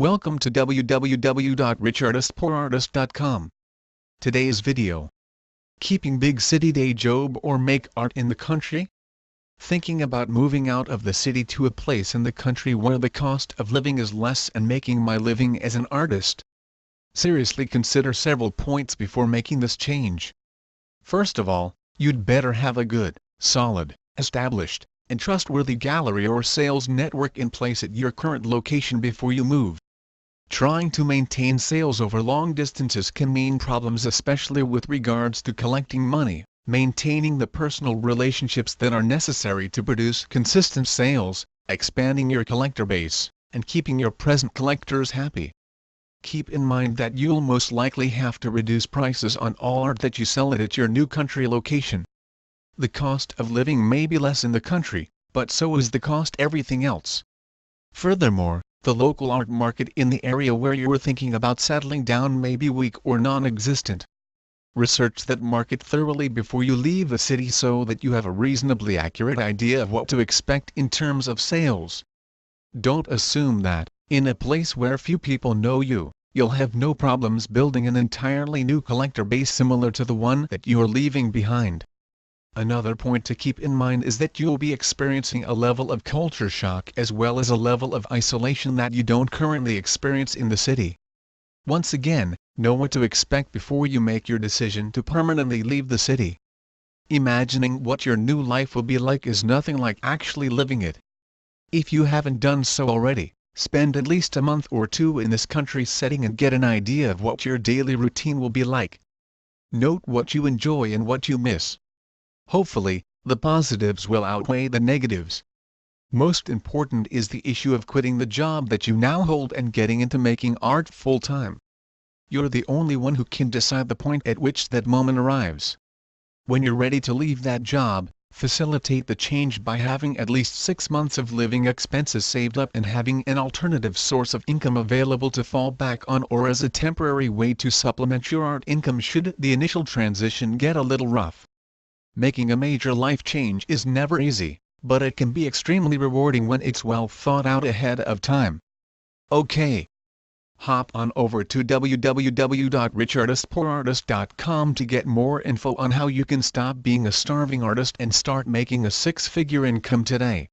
Welcome to www.richartistpoorartist.com. Today's video. Keeping big city day job or make art in the country? Thinking about moving out of the city to a place in the country where the cost of living is less and making my living as an artist? Seriously consider several points before making this change. First of all, you'd better have a good, solid, established, and trustworthy gallery or sales network in place at your current location before you move. Trying to maintain sales over long distances can mean problems, especially with regards to collecting money, maintaining the personal relationships that are necessary to produce consistent sales, expanding your collector base, and keeping your present collectors happy. Keep in mind that you'll most likely have to reduce prices on all art that you sell at your new country location. The cost of living may be less in the country, but so is the cost everything else. Furthermore, the local art market in the area where you're thinking about settling down may be weak or non-existent. Research that market thoroughly before you leave the city so that you have a reasonably accurate idea of what to expect in terms of sales. Don't assume that, in a place where few people know you, you'll have no problems building an entirely new collector base similar to the one that you're leaving behind. Another point to keep in mind is that you'll be experiencing a level of culture shock as well as a level of isolation that you don't currently experience in the city. Once again, know what to expect before you make your decision to permanently leave the city. Imagining what your new life will be like is nothing like actually living it. If you haven't done so already, spend at least a month or two in this country setting and get an idea of what your daily routine will be like. Note what you enjoy and what you miss. Hopefully, the positives will outweigh the negatives. Most important is the issue of quitting the job that you now hold and getting into making art full-time. You're the only one who can decide the point at which that moment arrives. When you're ready to leave that job, facilitate the change by having at least 6 months of living expenses saved up and having an alternative source of income available to fall back on or as a temporary way to supplement your art income should the initial transition get a little rough. Making a major life change is never easy, but it can be extremely rewarding when it's well thought out ahead of time. Okay. Hop on over to www.richartistpoorartist.com to get more info on how you can stop being a starving artist and start making a 6-figure income today.